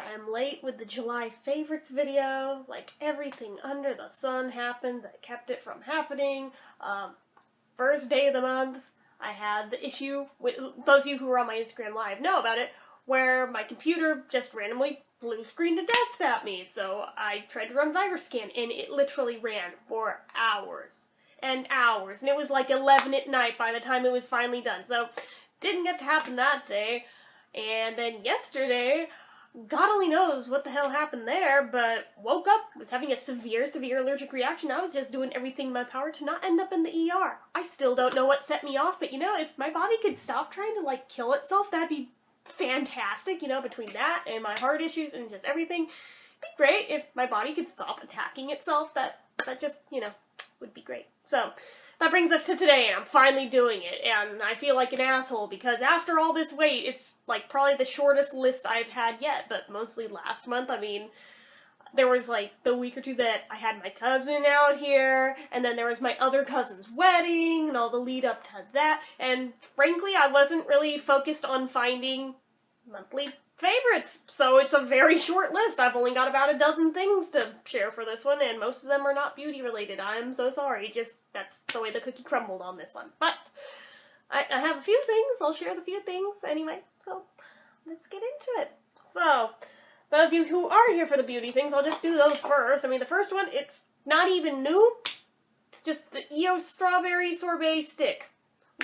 I am late with the July favorites video. Like, everything under the sun happened that kept it from happening. First day of the month, I had the issue, with those of you who were on my Instagram live know about it, where my computer just randomly blue screened to death at me. So I tried to run virus scan, and it literally ran for hours and hours. And it was like 11 at night by the time it was finally done. So didn't get to happen that day. And then yesterday, God only knows what the hell happened there, but woke up, was having a severe allergic reaction. I was just doing everything in my power to not end up in the ER. I still don't know what set me off, but you know, if my body could stop trying to like kill itself, that'd be fantastic, you know, between that and my heart issues and just everything. It'd be great if my body could stop attacking itself. That just, you know, would be great. So that brings us to today, and I'm finally doing it, and I feel like an asshole because after all this wait, it's like probably the shortest list I've had yet, but mostly last month. I mean, there was like the week or two that I had my cousin out here, and then there was my other cousin's wedding, and all the lead up to that, and frankly, I wasn't really focused on finding monthly favorites, so it's a very short list. I've only got about a dozen things to share for this one, and most of them are not beauty related. I'm so sorry, just that's the way the cookie crumbled on this one. But I have a few things. I'll share the few things anyway, so let's get into it. So, those of you who are here for the beauty things, I'll just do those first. I mean, the first one, it's not even new. It's just the EO Strawberry Sorbet Stick.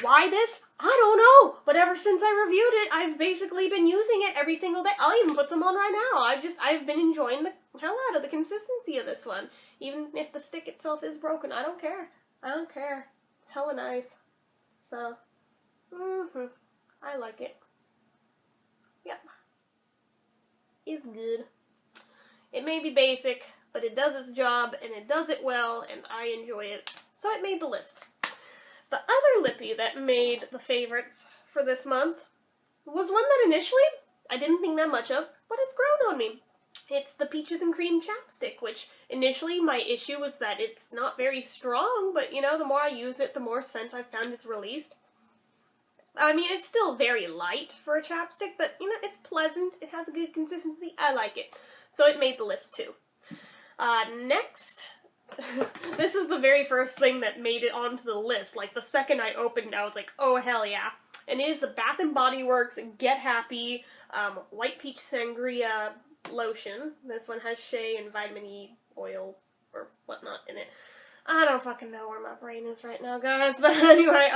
Why this? I don't know, but ever since I reviewed it, I've basically been using it every single day. I'll even put some on right now. I've been enjoying the hell out of the consistency of this one. Even if the stick itself is broken, I don't care. I don't care. It's hella nice. So, I like it. Yep. It's good. It may be basic, but it does its job, and it does it well, and I enjoy it. So it made the list. The other lippy that made the favorites for this month was one that initially I didn't think that much of, but it's grown on me. It's the Peaches and Cream Chapstick, which initially my issue was that it's not very strong, but you know, the more I use it, the more scent I've found is released. I mean, it's still very light for a chapstick, but you know, it's pleasant, it has a good consistency, I like it. So it made the list too. Next, this is the very first thing that made it onto the list. Like, the second I opened, I was like, oh, hell yeah. And it is the Bath & Body Works Get Happy White Peach Sangria Lotion. This one has shea and vitamin E oil or whatnot in it. I don't fucking know where my brain is right now, guys. But anyway,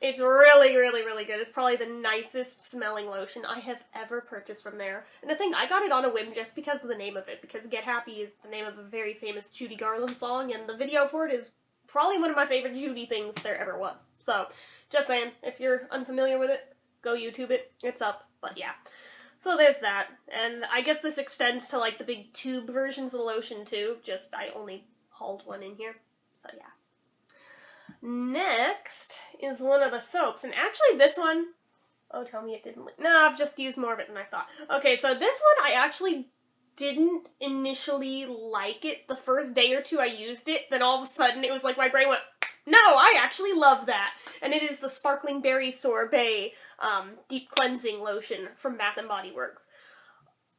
it's really, really, really good. It's probably the nicest smelling lotion I have ever purchased from there. And the thing, I got it on a whim just because of the name of it, because Get Happy is the name of a very famous Judy Garland song, and the video for it is probably one of my favorite Judy things there ever was. So, just saying, if you're unfamiliar with it, go YouTube it. It's up, but yeah. So there's that. And I guess this extends to, like, the big tube versions of the lotion, too. Just, I only hauled one in here. So yeah. Next is one of the soaps, and actually this one, oh, tell me it didn't, no, I've just used more of it than I thought. Okay, so this one I actually didn't initially like it the first day or two I used it, then all of a sudden it was like my brain went, no, I actually love that, and it is the Sparkling Berry Sorbet Deep Cleansing Lotion from Bath & Body Works.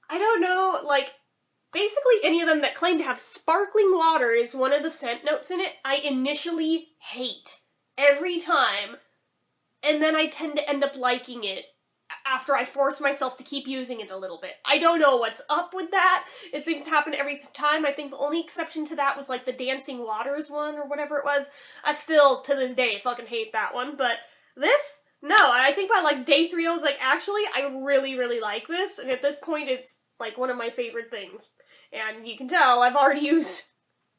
I don't know, like, basically any of them that claim to have sparkling water is one of the scent notes in it, I initially hate every time, and then I tend to end up liking it after I force myself to keep using it a little bit. I don't know what's up with that. It seems to happen every time. I think the only exception to that was like the Dancing Waters one or whatever it was. I still, to this day, fucking hate that one, but this, no, I think by like day 3 I was like, actually, I really, really like this, and at this point it's like one of my favorite things. And you can tell I've already used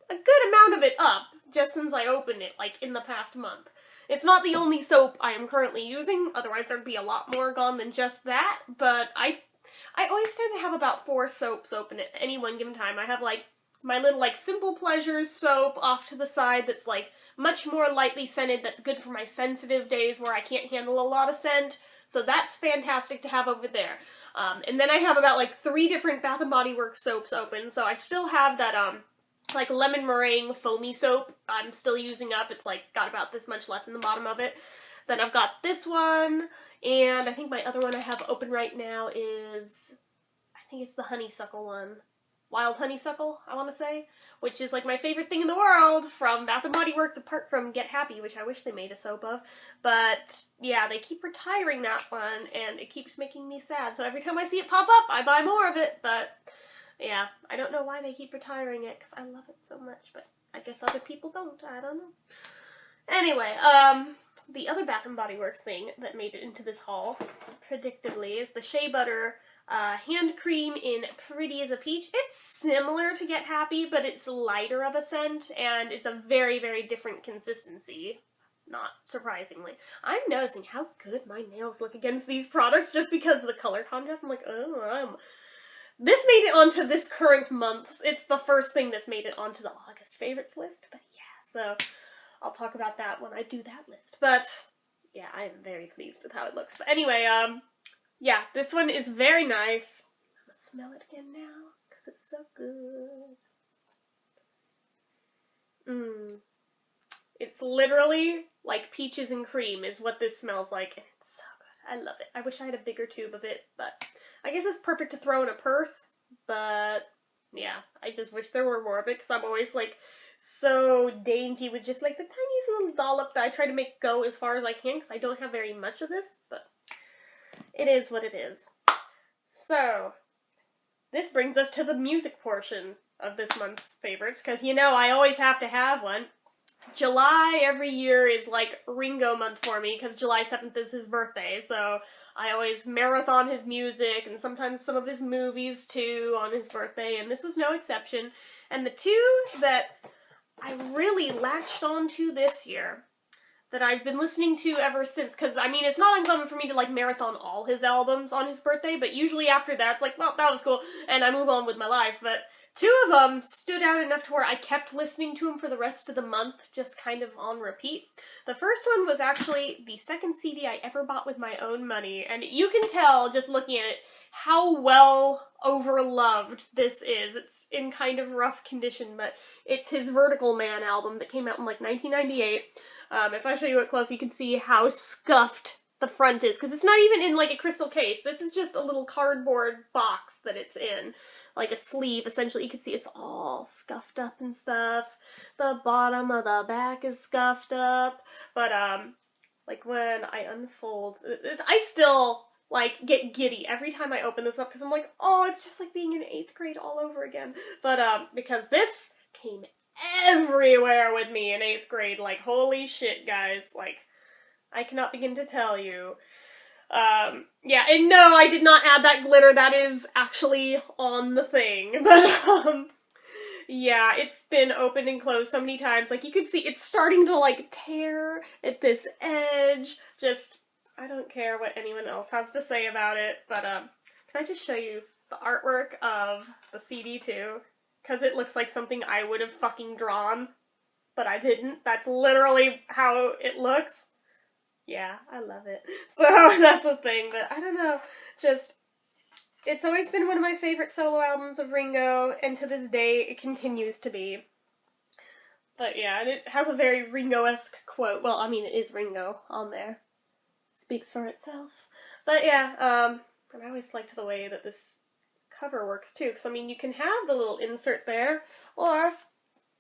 a good amount of it up just since I opened it, like in the past month. It's not the only soap I am currently using, otherwise there'd be a lot more gone than just that, but I always tend to have about 4 soaps open at any one given time. I have like my little like Simple Pleasures soap off to the side that's like much more lightly scented, that's good for my sensitive days where I can't handle a lot of scent, so that's fantastic to have over there. And then I have about like 3 different Bath & Body Works soaps open, so I still have that, like lemon meringue foamy soap I'm still using up. It's like got about this much left in the bottom of it. Then I've got this one, and I think my other one I have open right now is, I think it's the honeysuckle one. Wild honeysuckle, I want to say, which is like my favorite thing in the world from Bath & Body Works, apart from Get Happy, which I wish they made a soap of. But yeah, they keep retiring that one, and it keeps making me sad. So every time I see it pop up, I buy more of it. But yeah, I don't know why they keep retiring it, because I love it so much. But I guess other people don't. I don't know. Anyway, the other Bath & Body Works thing that made it into this haul, predictably, is the Shea Butter hand cream in Pretty as a Peach. It's similar to Get Happy, but it's lighter of a scent, and it's a very, very different consistency. Not surprisingly. I'm noticing how good my nails look against these products just because of the color contrast. I'm like, oh, this made it onto this current month. It's the first thing that's made it onto the August favorites list, but yeah, so I'll talk about that when I do that list. But yeah, I am very pleased with how it looks. But anyway, yeah, this one is very nice. I'm gonna smell it again now, because it's so good. It's literally like peaches and cream is what this smells like, and it's so good. I love it. I wish I had a bigger tube of it, but I guess it's perfect to throw in a purse, but yeah, I just wish there were more of it, because I'm always like so dainty with just like the tiniest little dollop that I try to make go as far as I can, because I don't have very much of this, but it is what it is. So, this brings us to the music portion of this month's favorites, because you know I always have to have one. July every year is like Ringo month for me, because July 7th is his birthday, so I always marathon his music, and sometimes some of his movies too on his birthday, and this was no exception. And the two that I really latched onto this year, that I've been listening to ever since, because, I mean, it's not uncommon for me to, like, marathon all his albums on his birthday, but usually after that, it's like, well, that was cool, and I move on with my life, but two of them stood out enough to where I kept listening to them for the rest of the month, just kind of on repeat. The first one was actually the second CD I ever bought with my own money, and you can tell, just looking at it, how well overloved this is. It's in kind of rough condition, but it's his Vertical Man album that came out in, like, 1998. If I show you it close, you can see how scuffed the front is, because it's not even in, like, a crystal case. This is just a little cardboard box that it's in. Like a sleeve, essentially. You can see it's all scuffed up and stuff. The bottom of the back is scuffed up. But, like, when I unfold, I still, like, get giddy every time I open this up, because I'm like, oh, it's just like being in 8th grade all over again. But, because this came everywhere with me in 8th grade. Like, holy shit, guys. Like, I cannot begin to tell you. Yeah, and no, I did not add that glitter. That is actually on the thing. But, yeah, it's been opened and closed so many times. Like, you can see it's starting to, like, tear at this edge. Just, I don't care what anyone else has to say about it. But, can I just show you the artwork of the CD too? Because it looks like something I would have fucking drawn, but I didn't. That's literally how it looks. Yeah, I love it. So that's a thing, but I don't know. Just, it's always been one of my favorite solo albums of Ringo, and to this day, it continues to be. But yeah, and it has a very Ringo-esque quote. Well, I mean, it is Ringo on there. Speaks for itself. But yeah, and I always liked the way that this cover works too, because I mean, you can have the little insert there, or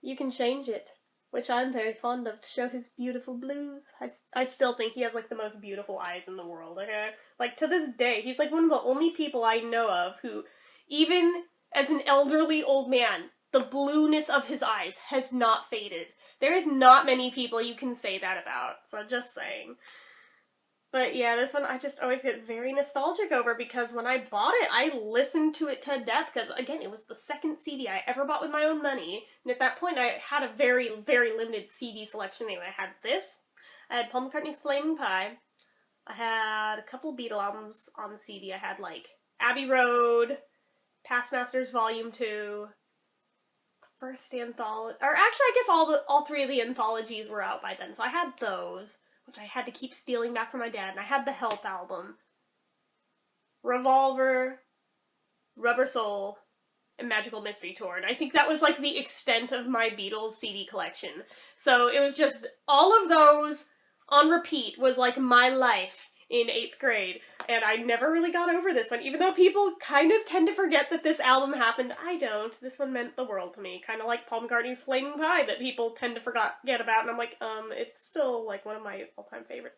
you can change it, which I'm very fond of, to show his beautiful blues. I still think he has, like, the most beautiful eyes in the world, okay? Like, to this day, he's, like, one of the only people I know of who, even as an elderly old man, the blueness of his eyes has not faded. There is not many people you can say that about, so just saying. But yeah, this one I just always get very nostalgic over, because when I bought it, I listened to it to death, because, again, it was the second CD I ever bought with my own money, and at that point I had a very, very limited CD selection anyway. I had this, I had Paul McCartney's Flaming Pie, I had a couple Beatle albums on the CD. I had, like, Abbey Road, Past Masters Volume 2, the first anthology, or actually I guess all three of the anthologies were out by then, so I had those, which I had to keep stealing back from my dad, and I had the Help album, Revolver, Rubber Soul, and Magical Mystery Tour, and I think that was, like, the extent of my Beatles CD collection. So it was just, all of those on repeat was, like, my life in 8th grade, and I never really got over this one, even though people kind of tend to forget that this album happened. I don't. This one meant the world to me, kind of like Paul McCartney's Flaming Pie that people tend to forget about, and I'm like, it's still, like, one of my all-time favorites.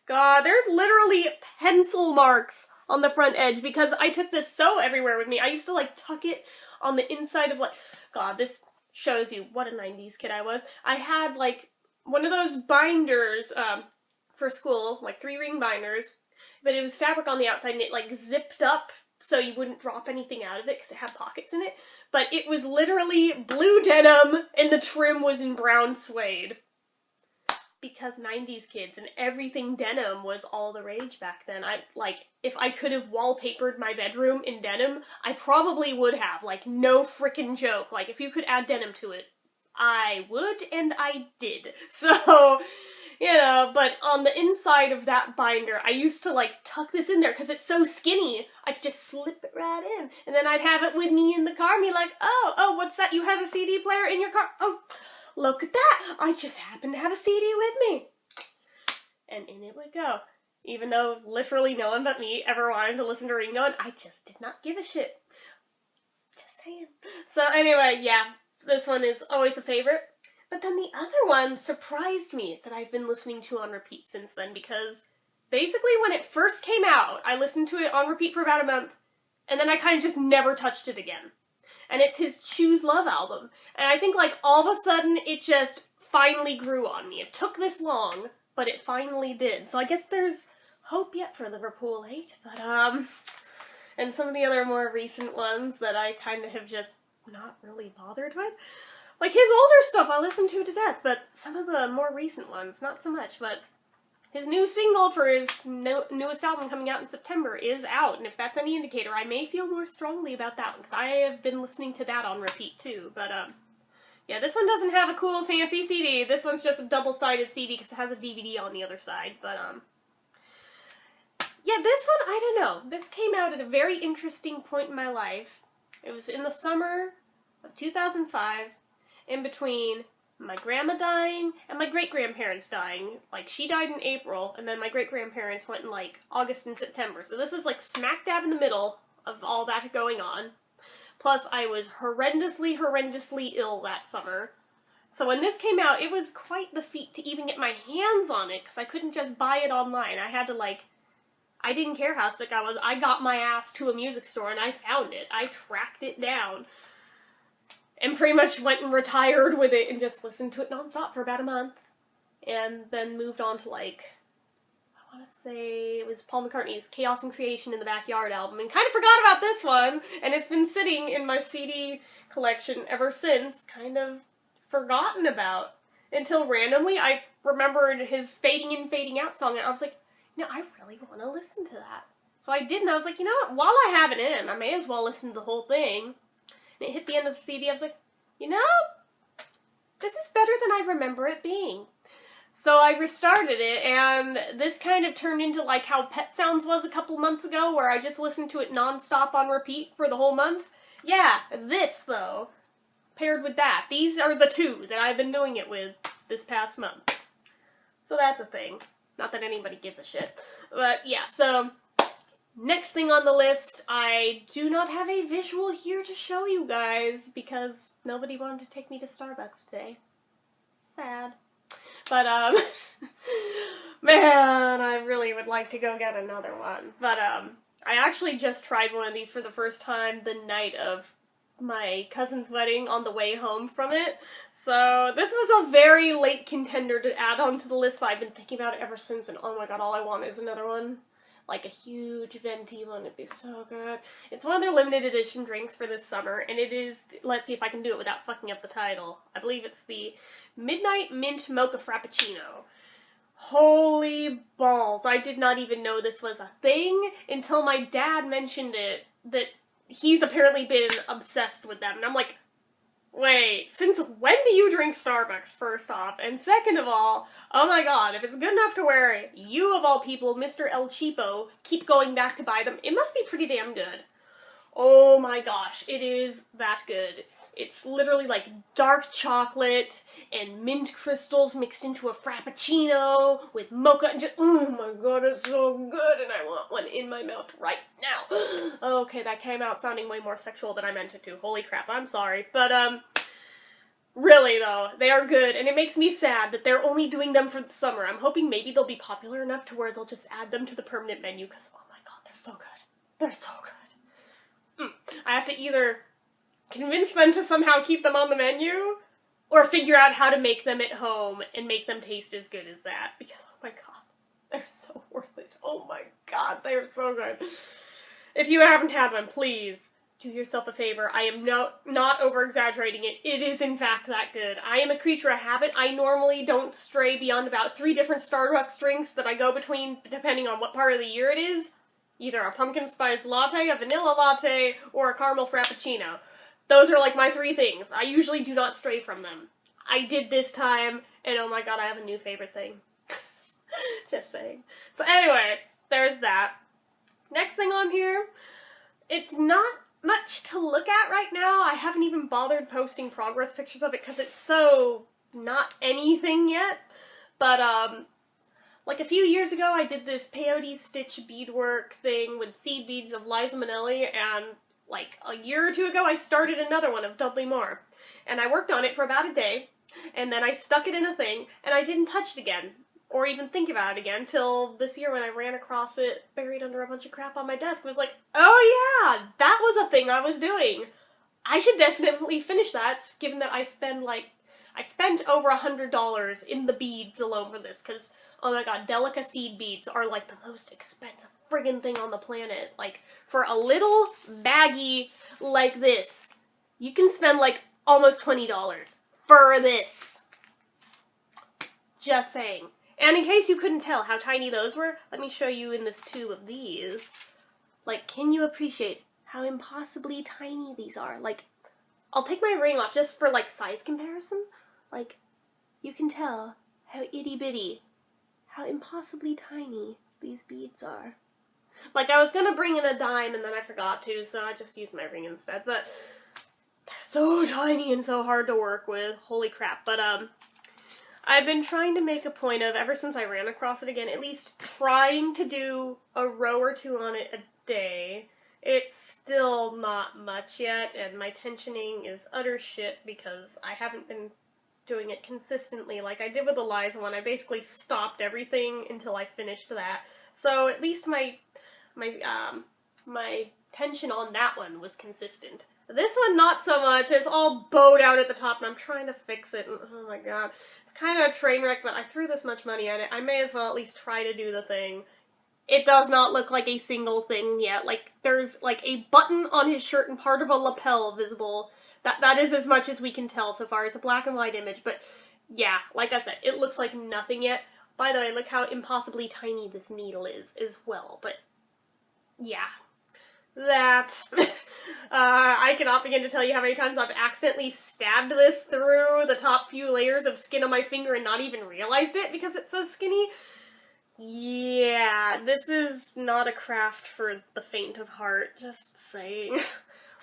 God, there's literally pencil marks on the front edge, because I took this so everywhere with me. I used to, like, tuck it on the inside of, like, God, this shows you what a 90s kid I was. I had, like, one of those binders, for school, like 3-ring binders, but it was fabric on the outside and it like zipped up so you wouldn't drop anything out of it because it had pockets in it, but it was literally blue denim and the trim was in brown suede. Because 90s kids and everything denim was all the rage back then. If I could have wallpapered my bedroom in denim, I probably would have, like, no frickin' joke. Like, if you could add denim to it, I would, and I did. So, you know, but on the inside of that binder, I used to, like, tuck this in there because it's so skinny. I could just slip it right in. And then I'd have it with me in the car and be like, oh, what's that? You have a CD player in your car? Oh, look at that. I just happen to have a CD with me. And in it would go. Even though literally no one but me ever wanted to listen to Ringo, and I just did not give a shit. Just saying. So anyway, yeah, this one is always a favorite. But then the other one surprised me that I've been listening to on repeat since then, because basically when it first came out, I listened to it on repeat for about a month, and then I kind of just never touched it again. And it's his Choose Love album. And I think, like, all of a sudden it just finally grew on me. It took this long, but it finally did. So I guess there's hope yet for Liverpool 8, but, and some of the other more recent ones that I kind of have just not really bothered with. Like, his older stuff I listen to death, but some of the more recent ones, not so much. But his new single for his newest album coming out in September is out, and if that's any indicator, I may feel more strongly about that one, because I have been listening to that on repeat, too. But, yeah, this one doesn't have a cool, fancy CD. This one's just a double-sided CD, because it has a DVD on the other side. But, yeah, this one, I don't know. This came out at a very interesting point in my life. It was in the summer of 2005. In between my grandma dying and my great-grandparents dying. Like, she died in April, and then my great-grandparents went in, like, August and September. So this was, like, smack dab in the middle of all that going on. Plus, I was horrendously ill that summer. So when this came out, it was quite the feat to even get my hands on it, because I couldn't just buy it online. I had to, like, I didn't care how sick I was. I got my ass to a music store, and I found it. I tracked it down. And pretty much went and retired with it and just listened to it nonstop for about a month. And then moved on to, like, I want to say it was Paul McCartney's Chaos and Creation in the Backyard album. And kind of forgot about this one. And it's been sitting in my CD collection ever since. Kind of forgotten about. Until randomly I remembered his Fading In, Fading Out song. And I was like, you know, I really want to listen to that. So I did, and I was like, you know what? While I have it in, I may as well listen to the whole thing. And it hit the end of the CD, I was like, you know, this is better than I remember it being. So I restarted it, and this kind of turned into like how Pet Sounds was a couple months ago, where I just listened to it non-stop on repeat for the whole month. Yeah, this, though, paired with that. These are the two that I've been doing it with this past month. So that's a thing. Not that anybody gives a shit. But yeah, so next thing on the list, I do not have a visual here to show you guys because nobody wanted to take me to Starbucks today. Sad. But, man, I really would like to go get another one. But, I actually just tried one of these for the first time the night of my cousin's wedding on the way home from it. So, this was a very late contender to add onto the list, but I've been thinking about it ever since, and oh my god, all I want is another one. Like a huge venti one, it'd be so good. It's one of their limited edition drinks for this summer, and it is, let's see if I can do it without fucking up the title. I believe it's the Midnight Mint Mocha Frappuccino. Holy balls, I did not even know this was a thing until my dad mentioned it, that he's apparently been obsessed with them, and I'm like, wait, since when do you drink Starbucks, first off? And second of all, oh my god, if it's good enough to where you, of all people, Mr. El Cheapo, keep going back to buy them, it must be pretty damn good. Oh my gosh, it is that good. It's literally like dark chocolate and mint crystals mixed into a frappuccino with mocha and just, oh my god, it's so good, and I want one in my mouth right now. Okay, that came out sounding way more sexual than I meant it to. Holy crap, I'm sorry. But, really though, they are good, and it makes me sad that they're only doing them for the summer. I'm hoping maybe they'll be popular enough to where they'll just add them to the permanent menu, because, oh my god, they're so good. They're so good. I have to either convince them to somehow keep them on the menu, or figure out how to make them at home and make them taste as good as that, because oh my god, they're so worth it. Oh my god, they are so good. If you haven't had one, please do yourself a favor. I am not over-exaggerating it. It is in fact that good. I am a creature of habit. I normally don't stray beyond about 3 different Starbucks drinks that I go between depending on what part of the year it is. Either a pumpkin spice latte, a vanilla latte, or a caramel frappuccino. Those are like my 3 things. I usually do not stray from them. I did this time, and oh my god, I have a new favorite thing. Just saying. So anyway, there's that. Next thing on here, it's not much to look at right now. I haven't even bothered posting progress pictures of it because it's so not anything yet. But, like a few years ago, I did this peyote stitch beadwork thing with seed beads of Liza Minnelli, and like a year or 2 ago, I started another one of Dudley Moore. And I worked on it for about a day, and then I stuck it in a thing, and I didn't touch it again, or even think about it again, till this year when I ran across it buried under a bunch of crap on my desk. I was like, oh yeah, that was a thing I was doing. I should definitely finish that, given that I spent over $100 in the beads alone for this, because, oh my god, Delica seed beads are like the most expensive friggin' thing on the planet. Like, for a little baggie like this, you can spend like almost $20 for this. Just saying. And in case you couldn't tell how tiny those were, let me show you in this tube of these. Like, can you appreciate how impossibly tiny these are? Like, I'll take my ring off just for like size comparison. Like, you can tell how itty bitty, how impossibly tiny these beads are. Like, I was gonna bring in a dime and then I forgot to, so I just used my ring instead, but they're so tiny and so hard to work with. Holy crap. But, I've been trying to make a point of, ever since I ran across it again, at least trying to do a row or 2 on it a day. It's still not much yet, and my tensioning is utter shit because I haven't been doing it consistently like I did with the Liza one. I basically stopped everything until I finished that. So at least my tension on that one was consistent. This one, not so much. It's all bowed out at the top, and I'm trying to fix it, and oh my god. It's kind of a train wreck, but I threw this much money at it. I may as well at least try to do the thing. It does not look like a single thing yet. Like, there's like a button on his shirt and part of a lapel visible. That is as much as we can tell so far. It's a black and white image, but yeah, like I said, it looks like nothing yet. By the way, look how impossibly tiny this needle is as well, but yeah. That. I cannot begin to tell you how many times I've accidentally stabbed this through the top few layers of skin on my finger and not even realized it because it's so skinny. Yeah, this is not a craft for the faint of heart, just saying.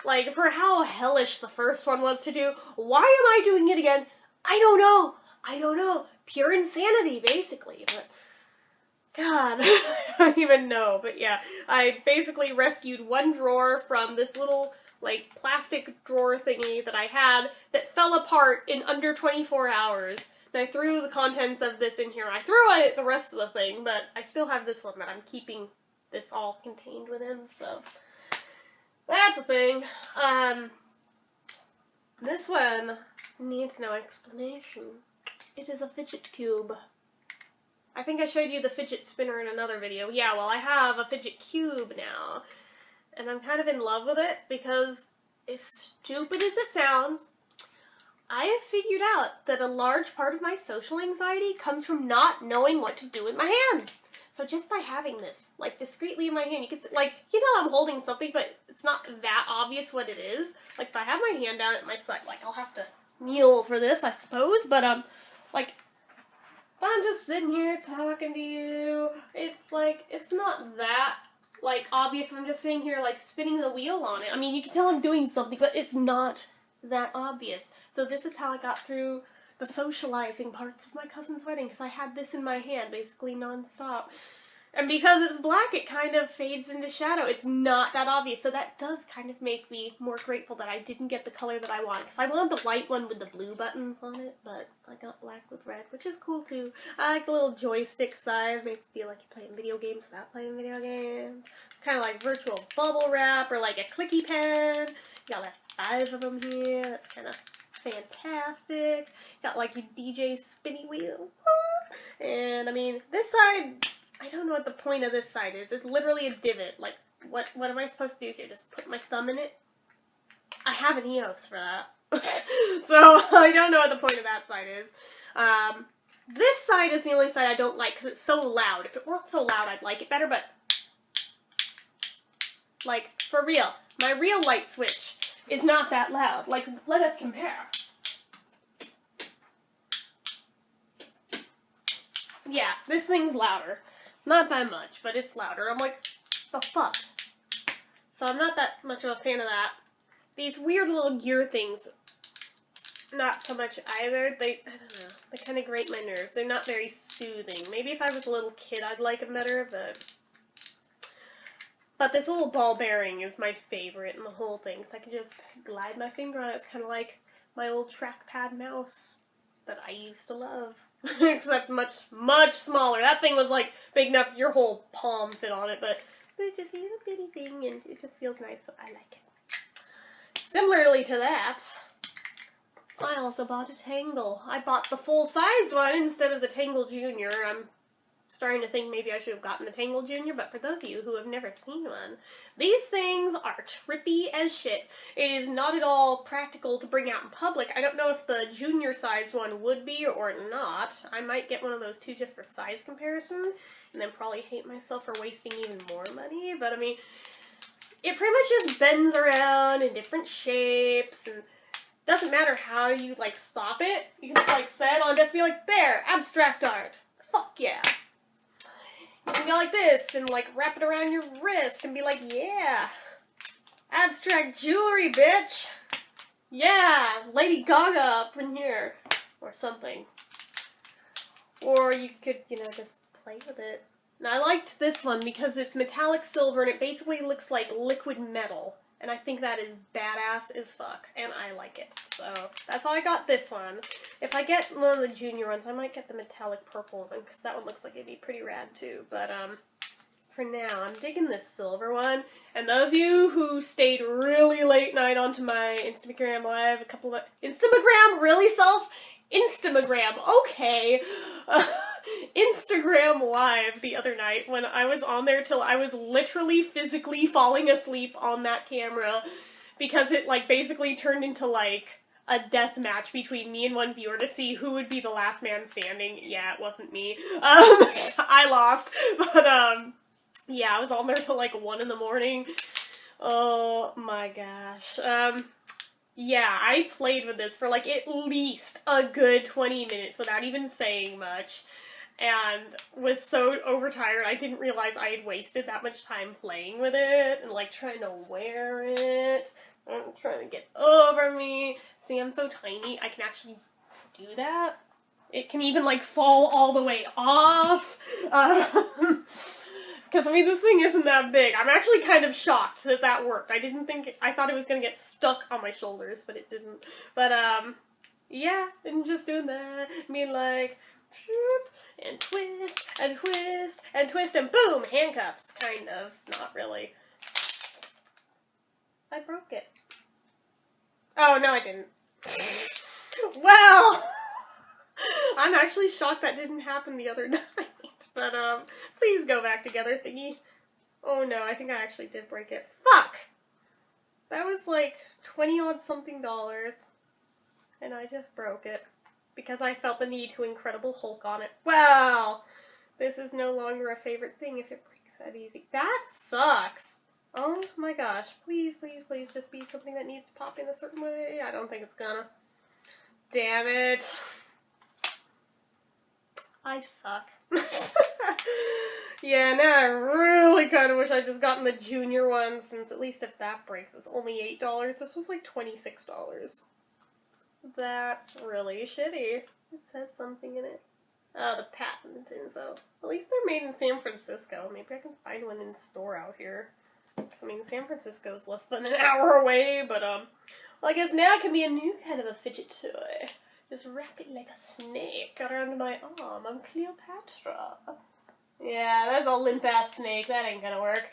Like, for how hellish the first one was to do, why am I doing it again? I don't know. I don't know. Pure insanity, basically, but god, I don't even know. But yeah, I basically rescued one drawer from this little, like, plastic drawer thingy that I had that fell apart in under 24 hours. And I threw the contents of this in here. I threw away the rest of the thing, but I still have this one that I'm keeping this all contained within, so that's a thing. This one needs no explanation. It is a fidget cube. I think I showed you the fidget spinner in another video. Yeah, well, I have a fidget cube now, and I'm kind of in love with it because, as stupid as it sounds, I have figured out that a large part of my social anxiety comes from not knowing what to do with my hands. So just by having this, like, discreetly in my hand, you can, like, you can tell I'm holding something, but it's not that obvious what it is. Like, if I have my hand down at my side, like, I'll have to kneel for this, I suppose, but, like, if I'm just sitting here talking to you, it's, like, it's not that, like, obvious. I'm just sitting here, like, spinning the wheel on it. I mean, you can tell I'm doing something, but it's not that obvious. So this is how I got through the socializing parts of my cousin's wedding, because I had this in my hand basically non-stop. And because it's black, it kind of fades into shadow. It's not that obvious, so that does kind of make me more grateful that I didn't get the color that I want. Because I wanted the white one with the blue buttons on it, but I got black with red, which is cool too. I like the little joystick side. It makes it feel like you're playing video games without playing video games. Kind of like virtual bubble wrap, or like a clicky pen. You got like 5 of them here. That's kind of fantastic. Got like your DJ spinny wheel. And I mean, this side, I don't know what the point of this side is. It's literally a divot. Like, what am I supposed to do here? Just put my thumb in it? I have an EOS for that. So, I don't know what the point of that side is. This side is the only side I don't like because it's so loud. If it weren't so loud, I'd like it better, but, like, for real. My real light switch is not that loud. Like, let us compare. Yeah, this thing's louder. Not that much, but it's louder. I'm like, the fuck? So I'm not that much of a fan of that. These weird little gear things, not so much either. I don't know, they kind of grate my nerves. They're not very soothing. Maybe if I was a little kid I'd like them better, but this little ball bearing is my favorite in the whole thing, so I can just glide my finger on it. It's kind of like my old trackpad mouse that I used to love. Except much, much smaller. That thing was like big enough your whole palm fit on it, but it's just a little bitty thing and it just feels nice, so I like it. Similarly to that, I also bought a Tangle. I bought the full-sized one instead of the Tangle Junior. I'm starting to think maybe I should have gotten the Tangle Junior, but for those of you who have never seen one, these things are trippy as shit. It is not at all practical to bring out in public. I don't know if the junior size one would be or not. I might get one of those too just for size comparison, and then probably hate myself for wasting even more money, but I mean, it pretty much just bends around in different shapes, and doesn't matter how you, like, stop it. You can just, like, set on, just be like, there, abstract art. Fuck yeah. You can go like this and like wrap it around your wrist and be like, yeah, abstract jewelry, bitch. Yeah, Lady Gaga up in here or something. Or you could, you know, just play with it. And I liked this one because it's metallic silver and it basically looks like liquid metal. And I think that is badass as fuck, and I like it. So, that's how I got this one. If I get one of the junior ones, I might get the metallic purple one, because that one looks like it'd be pretty rad too. But, for now, I'm digging this silver one. And those of you who stayed really late night onto my Instagram live, Instagram? Really, self? Instagram, okay. Instagram live the other night when I was on there till I was literally physically falling asleep on that camera because it like basically turned into like a death match between me and one viewer to see who would be the last man standing. Yeah, it wasn't me. I lost, but yeah, I was on there till like 1 in the morning. Oh my gosh. Yeah, I played with this for like at least a good 20 minutes without even saying much, and was so overtired I didn't realize I had wasted that much time playing with it and like trying to wear it. I'm trying to get over me. See, I'm so tiny, I can actually do that. It can even like fall all the way off. Because, I mean, this thing isn't that big. I'm actually kind of shocked that that worked. I thought it was going to get stuck on my shoulders, but it didn't. But, yeah, and just doing that. I mean, like, and twist, and twist, and twist, and boom, handcuffs, kind of. Not really. I broke it. Oh, no, I didn't. Well, I'm actually shocked that didn't happen the other night. But, please go back together, thingy. Oh no, I think I actually did break it. Fuck! That was like 20-odd something dollars. And I just broke it. Because I felt the need to Incredible Hulk on it. Well, this is no longer a favorite thing if it breaks that easy. That sucks! Oh my gosh. Please, please, please just be something that needs to pop in a certain way. I don't think it's gonna. Damn it. I suck. Yeah, now I really kind of wish I'd just gotten the junior one, since at least if that breaks, it's only $8. This was like $26. That's really shitty. It says something in it. Oh, the patent info. At least they're made in San Francisco. Maybe I can find one in store out here. I mean, San Francisco's less than an hour away, but, well, I guess now it can be a new kind of a fidget toy. Just wrap it like a snake around my arm. I'm Cleopatra. Yeah, that's a limp-ass snake. That ain't gonna work.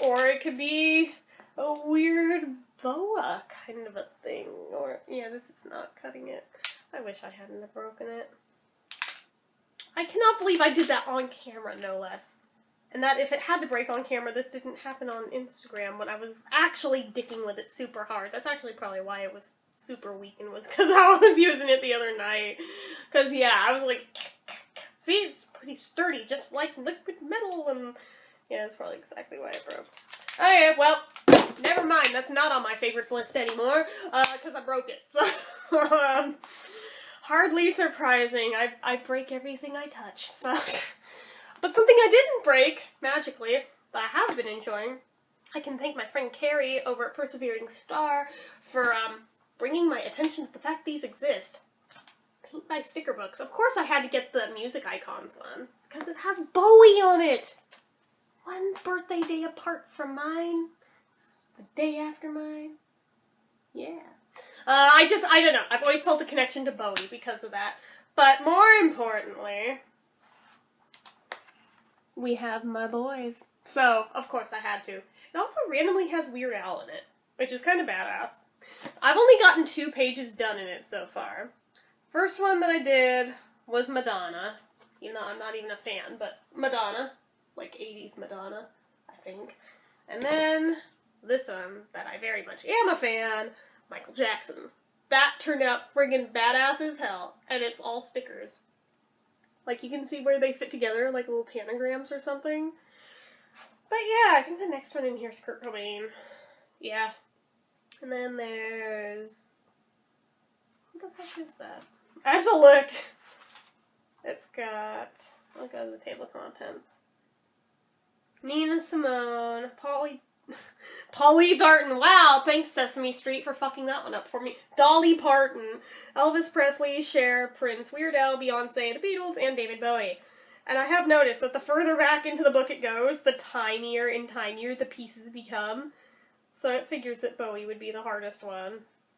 Or it could be a weird boa kind of a thing. Or, yeah, this is not cutting it. I wish I hadn't have broken it. I cannot believe I did that on camera, no less. And that if it had to break on camera, this didn't happen on Instagram when I was actually dicking with it super hard. That's actually probably why it was super weakened, was because I was using it the other night. Because, yeah, I was like, see, it's pretty sturdy, just like liquid metal, and yeah, that's probably exactly why it broke. Okay, well, never mind, that's not on my favorites list anymore, because I broke it. So, hardly surprising. I break everything I touch, so... But something I didn't break, magically, that I have been enjoying, I can thank my friend Carrie over at Persevering Star for, bringing my attention to the fact these exist. Paint by sticker books. Of course I had to get the music icons one, because it has Bowie on it! One birthday day apart from mine. It's the day after mine. Yeah. I don't know. I've always felt a connection to Bowie because of that. But more importantly, we have my boys. So, of course I had to. It also randomly has Weird Al in it, which is kind of badass. I've only gotten 2 pages done in it so far. First one that I did was Madonna. You know, I'm not even a fan, but Madonna. Like 80s Madonna, I think. And then this one, that I very much am a fan, Michael Jackson. That turned out friggin' badass as hell, and it's all stickers. Like, you can see where they fit together, like little pentagrams or something. But yeah, I think the next one in here is Kurt Cobain. Yeah. And then there's... what the heck is that? I have to look! It's got... I'll go to the table of contents. Nina Simone, Polly Darton. Wow, thanks Sesame Street for fucking that one up for me. Dolly Parton, Elvis Presley, Cher, Prince, Weird Al, Beyonce, The Beatles, and David Bowie. And I have noticed that the further back into the book it goes, the tinier and tinier the pieces become. So it figures that Bowie would be the hardest one,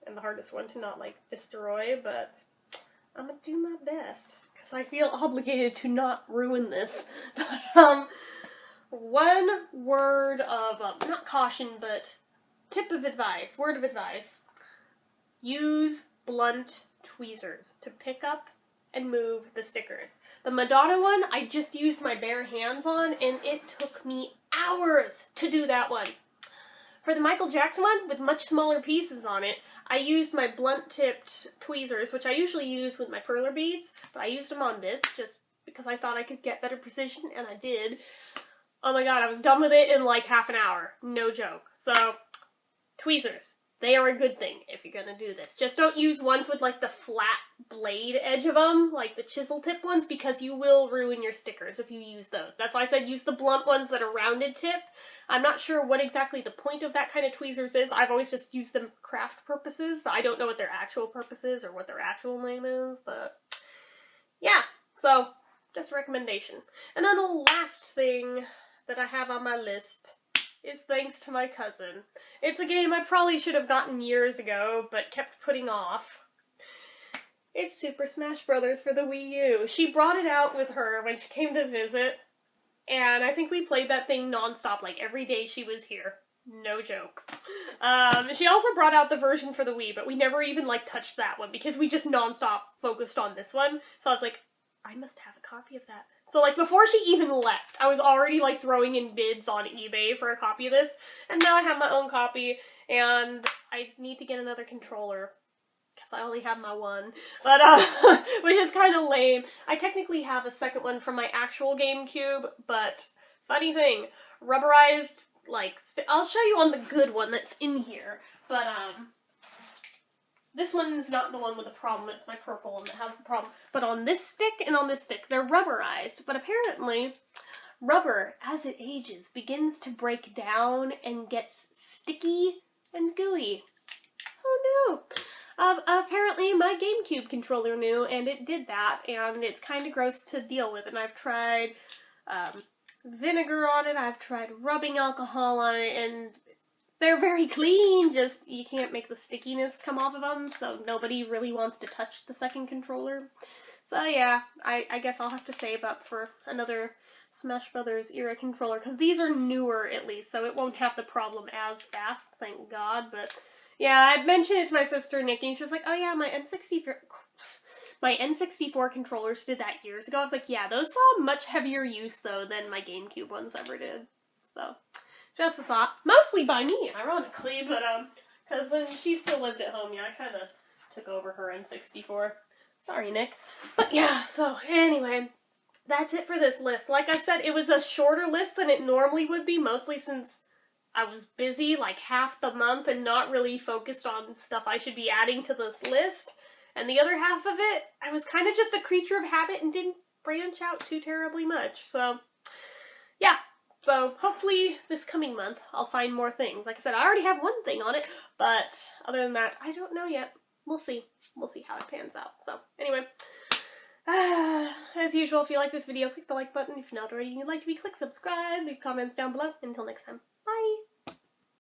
and the hardest one to not, like, destroy, but I'm gonna do my best, because I feel obligated to not ruin this. One word of, not caution, but word of advice. Use blunt tweezers to pick up and move the stickers. The Madonna one, I just used my bare hands on, and it took me hours to do that one. For the Michael Jackson one, with much smaller pieces on it, I used my blunt-tipped tweezers, which I usually use with my perler beads, but I used them on this just because I thought I could get better precision, and I did. Oh my god, I was done with it in like half an hour. No joke. So, tweezers. They are a good thing if you're gonna do this. Just don't use ones with like the flat blade edge of them, like the chisel tip ones, because you will ruin your stickers if you use those. That's why I said use the blunt ones that are rounded tip. I'm not sure what exactly the point of that kind of tweezers is. I've always just used them for craft purposes, but I don't know what their actual purpose is or what their actual name is, but yeah. So, just a recommendation. And then the last thing that I have on my list is thanks to my cousin. It's a game I probably should have gotten years ago, but kept putting off. It's Super Smash Bros. For the Wii U. She brought it out with her when she came to visit, and I think we played that thing nonstop, like every day she was here. No joke. She also brought out the version for the Wii, but we never even, like, touched that one, because we just nonstop focused on this one. So I was like, I must have a copy of that. So, like, before she even left, I was already, like, throwing in bids on eBay for a copy of this, and now I have my own copy, and I need to get another controller, because I only have my one, but, which is kind of lame. I technically have a second one from my actual GameCube, but, funny thing, rubberized, like, I'll show you on the good one that's in here, but, this one's not the one with the problem, it's my purple one that has the problem. But on this stick and on this stick, they're rubberized. But apparently, rubber, as it ages, begins to break down and gets sticky and gooey. Oh no! Apparently my GameCube controller knew, and it did that, and it's kind of gross to deal with, and I've tried vinegar on it, I've tried rubbing alcohol on it, and they're very clean, just you can't make the stickiness come off of them, so nobody really wants to touch the second controller. So yeah, I guess I'll have to save up for another Smash Brothers era controller, because these are newer at least, so it won't have the problem as fast, thank God, but yeah, I mentioned it to my sister Nikki, and she was like, oh yeah, my N64 controllers did that years ago. I was like, yeah, those saw much heavier use, though, than my GameCube ones ever did. So, just a thought. Mostly by me, ironically, but, because when she still lived at home, yeah, I kind of took over her N64. Sorry, Nick. But yeah, so, anyway, that's it for this list. Like I said, it was a shorter list than it normally would be, mostly since I was busy, like, half the month and not really focused on stuff I should be adding to this list. And the other half of it, I was kind of just a creature of habit and didn't branch out too terribly much. So, yeah. So, hopefully this coming month I'll find more things. Like I said, I already have one thing on it, but other than that, I don't know yet. We'll see. We'll see how it pans out. So, anyway. As usual, if you like this video, click the like button. If you're not already and you'd like to be, click subscribe. Leave comments down below. Until next time. Bye!